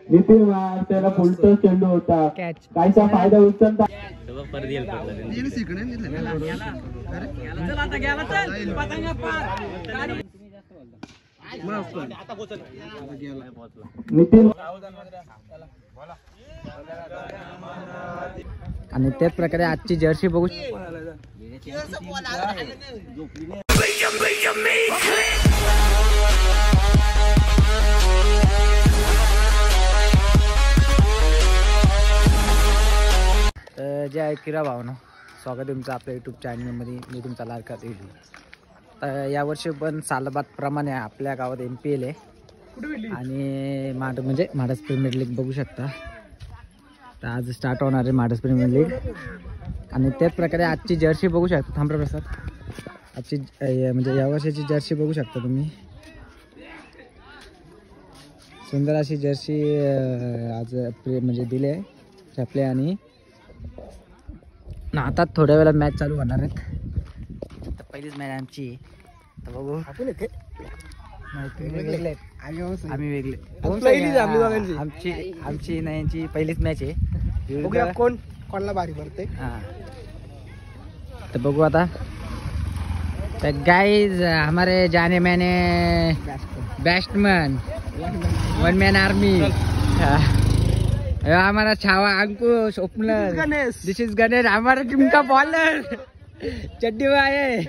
नितीन मार त्याला फुलटो चेंडू होता कायचा फायदा उचलता नितीन आणि त्याच प्रकारे आजची जर्सी बघू जय ऐकिरा भावना स्वागत आहे तुमचं आपल्या यूट्यूब चॅनलमध्ये. मी तुमचा लाडका व्हिडिओ. तर यावर्षी पण सालबादप्रमाणे आपल्या गावात MPL आहे आणि महाराष्ट्र प्रीमियर लीग बघू शकता. तर आज स्टार्ट होणार आहे महाराष्ट्र प्रीमियर लीग आणि त्याच प्रकारे आजची जर्सी बघू शकता. थांबरा प्रसाद आजची म्हणजे या वर्षाची जर्सी बघू शकता तुम्ही. सुंदर अशी जर्सी आज म्हणजे दिली आहे छापले आणि ना आता थोड्या वेळात मॅच चालू होणार आहेत. तर पहिलीच मॅच आमची तर बघू आपण वेगळे आम्ही वेगळे आमची नाही यांची पहिलीच मॅच आहे. कोण कोणाला भारी पडते हां तर बघू आता. तर गाइस हमारे जाने मैंने बैट्समैन वन मैन आर्मी हमारा छावा अंकुश ओपनर दिस इज गणेश हमारा टीम का बॉलर चड्डी में आए.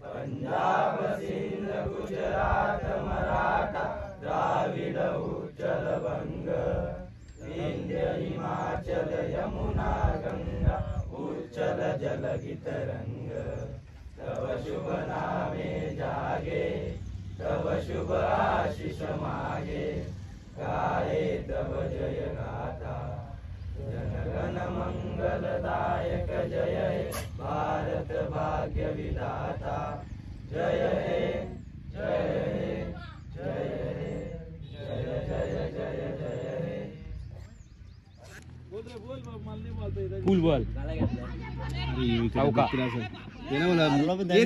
पंजाब सिंध गुजरात मराठा द्राविड उच्चल बंग विंध्य हिमाचल यमुना गंगा उच्चल जलगी तरंग तव शुभ नामे जागे तव शुभ आशीष मागे गाये तव जय गाथा जनगण मंगलदायक जय हे भारत भाग्य विधाता जय हे जय हे जय हे जय जय जय जय हे. फुल बॉल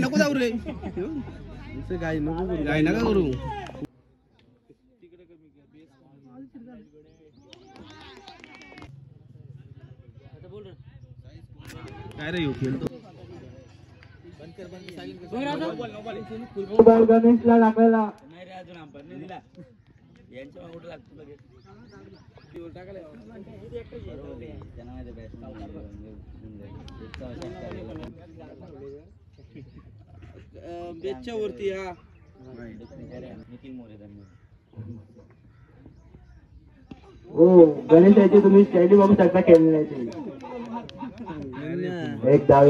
नको जाऊ रे गाय नका करू. काय रे खेळतो गणेशला टाकायला नाही रे अजून आपण नाही दिला यांच्या मागे लागतो लगेच बेचच्या वरती हा हो गणेशाची तुम्ही स्टॅडी बघू शकता खेळण्याची एक डाव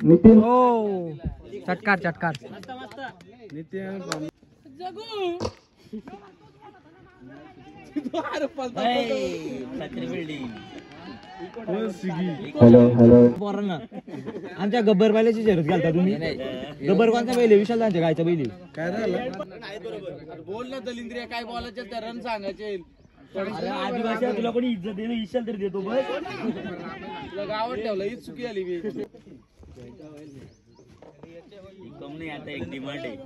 नितीन हो चटकार चटकार नितीन हॅलो हॅलो आमच्या गब्बर बैलाची शर्यत घालता तुम्ही. गब्बर कोणता बैल विशाल त्यांच्या गायचा बैल काय झालं बोल ना दलिंद्रिया काय बोलायचे त्या रन सांगायचे. आदिवासी तुला कोणी इज्जत दे विशाल तरी देतो बस तुला गावात ठेवलं हीच चुकी आली मी कम नाही आता एक डिमांड आहे.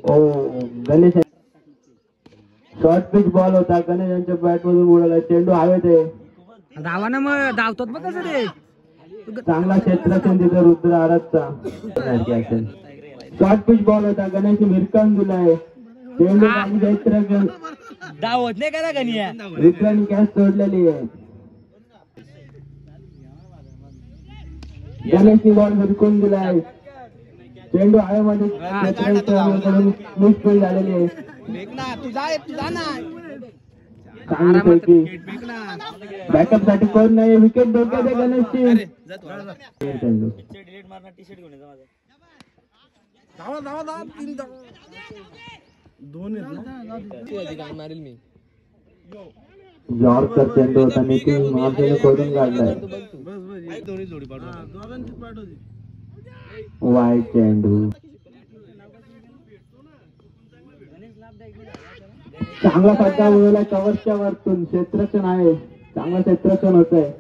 ओ गणेश शॉर्ट पिच बॉल होता गणेश यांच्या बॅट मधून उडवला चेंडू हवेत आहे. धावानं मग धावतात बघ कसं ते चांगला क्षेत्रक्षण तिथं रुद्र आरातचा शॉर्ट पिच बॉल होता गणेश मिरकन दिलाय चेंडू क्षेत्रक्षण धावत नाही करा गणिया रिटर्न कॅच सोडलेली आहे. गणेशची बॉल मिरकून दिलाय चेंडू हवेमध्ये मिसफील्ड झालेली आहे. चांगली पैकी बॅकअप साठी कोण नाही, विकेट डोक्यात आहे गणेशची. चेंडू जॉर्जचा चेंडू होता, नितीन महाजने खोडून काढलाय. वाईट चेंडू, चांगला फटका उडवला कव्हरच्या वरतून. क्षेत्ररक्षण आहे, चांगलं क्षेत्ररक्षण होत आहे.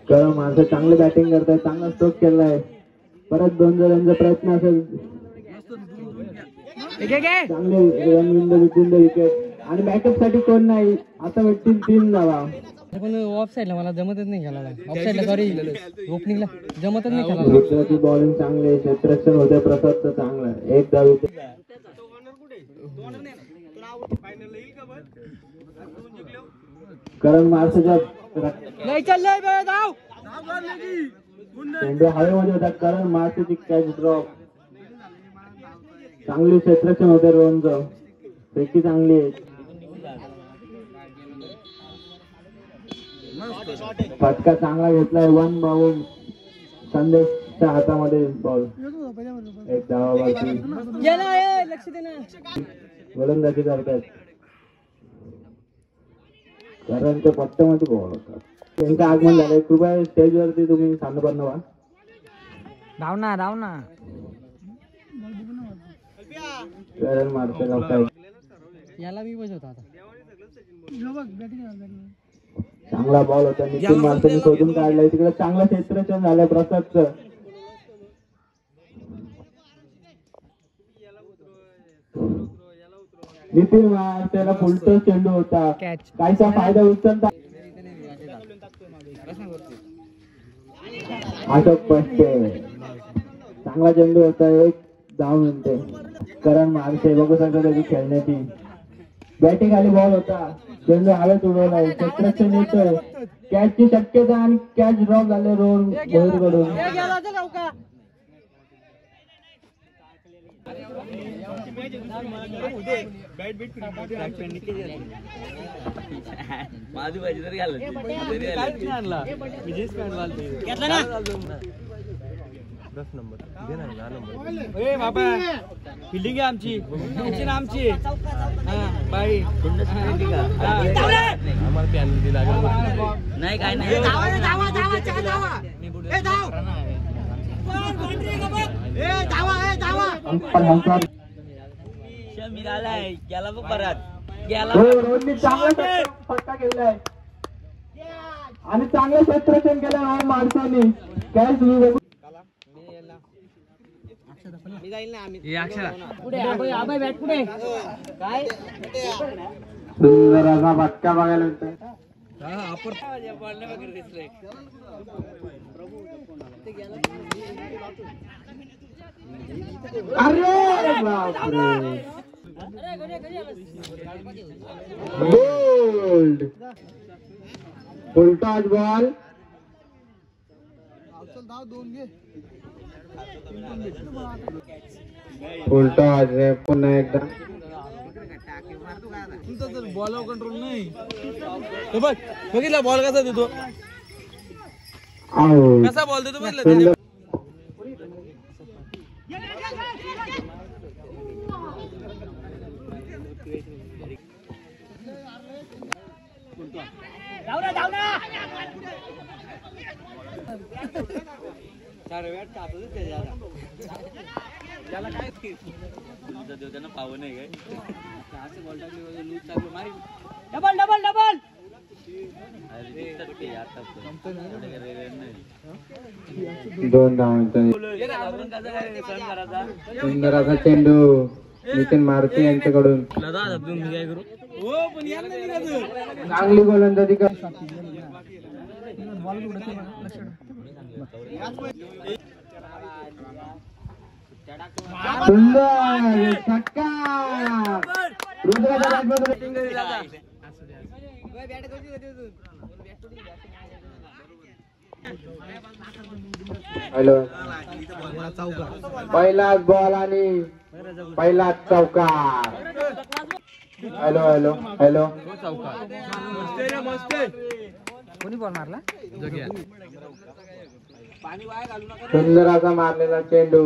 करण माणसं चांगले बॅटिंग करताय, चांगला स्ट्रोक केलाय. परत 2 जणांचा प्रयत्न असेल, चांगले रन विन द विकेट. आणि बॅकअप साठी कोण नाही, आता भेटतील 3 धावा. पण ऑफ साईडला मला जमतच नाही खेळायला, ऑफ साईडला सॉरी ओपनिंगला जमतच नाही खेळायला. मित्राची बॉलिंग चांगली आहे, क्षेत्ररक्षण होते प्रसादचं चांगलं. 1 धाव. करण माणसाच्या चेंडू हवेमध्ये होता, करण माणसाची कॅच ड्रॉप. चांगली क्षेत्ररक्षण होते रोहनचं, पैकी चांगली आहे. फटका चांगला घेतलाय, 1 बाउल. संदेशच्या हातामध्ये बॉल. 1 धावा बाकी. गोलंदाजी करतायत. करणच्या पट्ट्यामध्ये बॉल होता, त्यांचं आगमन झालंय. कृपया स्टेजवरती तुम्ही सांगपन्न व्हा. धावना करण मारते याला मी बसवतो आता. चांगला बॉल होता, नितीन माणसाने शोधून काढलाय. तिकडे चांगलं क्षेत्ररक्षण झालंय प्रसादचं. नितीन माणसाला फुलटो चेंडू होता, काहीचा फायदा उचलता. अशोक पष्टे, चांगला चेंडू होता, 1 धाव मिळते. करण माणसे बघू शकता त्याची खेळण्याची. बॅटिंग आली, बॉल होता, चेंडू हवेत उडवलाय. क्षेत्ररक्षण येतोय, कॅचची शक्यता आणि कॅच ड्रॉप झाले रोहन भोईरकडून. फिल्डिंग आहे आमची, आमची बाई नाही काय नाही. मिळालाय गेला बघ परत गेला. रोहननी चांगला फटका केलाय आणि चांगलं क्षेत्ररक्षण केलंय रोहन माणसाने. कॅच तुम्ही बघू. सुंदर असा फटका बघायला मिळतोय. अरे बापरे, बोल्ड उलटा बॉल. उलटा आहे पुन्हा एकदा. बॉल कंट्रोल नाही. बघ बघितला बॉल कसा देतो, कसा बॉल देतो बघितलं. त्याला काय त्यांना पाव नाही काय डबल डबल डबल. दोन धावांचा सुंदर असा चेंडू नितीन मारुती यांच्याकडून. चांगली गोलंदाजी कर. सुंदर छक्का. हॅलो, पहिलाच बॉल आणि पहिलाच चौकार. हॅलो हॅलो हॅलो, कोणी बॉल मारला? सुंदर असा मारलेला चेंडू,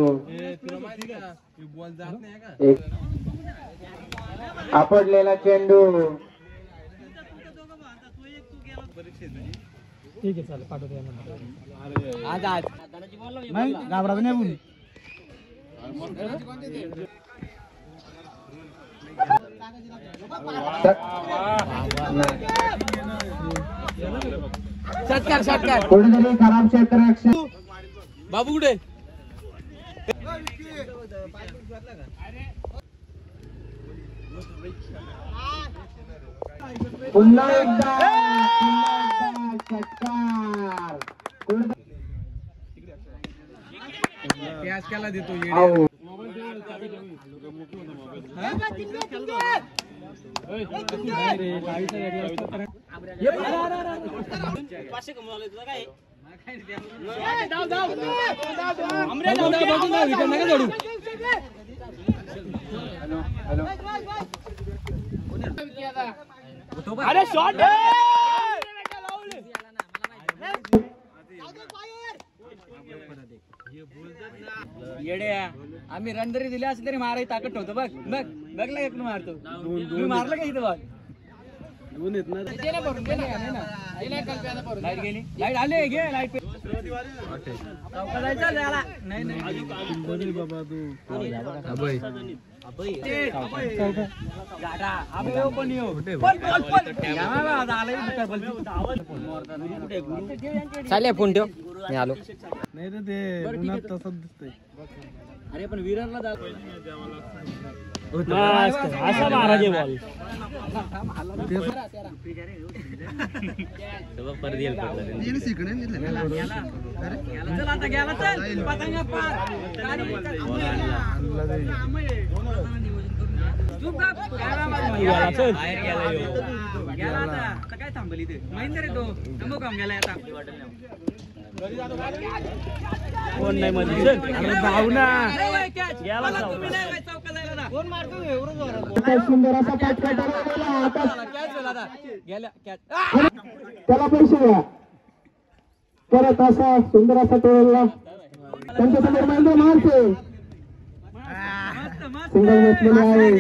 एक आपडलेला चेंडू. ठीक आहे चालेल पाठवतो घाबराचं नाही बोल. कुठेतरी खराब क्षेत्र. बाबू कुठे? पुन्हा एकदा षटकार. आऊट. अरे शॉट येड्या. आम्ही रन जरी दिले असले तरी मारायची ताकद ठेवतो. बघ बघ बघला एक मारतो. तुम्ही मारलं का इथं बघ. लाईट गेली. लाईट आले घे लाईट. नाही नाही बाबा तू चालेल फोन ठेव, मी आलो. नाही तर ते तसंच दिसतंय. अरे पण विरारला असा महाराज बॉल काय थांबली ते महेंद्र रे तो थांबू काम गेलाय आता. कोण नाही मध्ये भावना सुंदर असा कॅच त्याला पैसे द्या. परत असा सुंदर असा टोळला त्यांच्या समोर महेंद्र मारते. सिंगल घेतलेला आहे.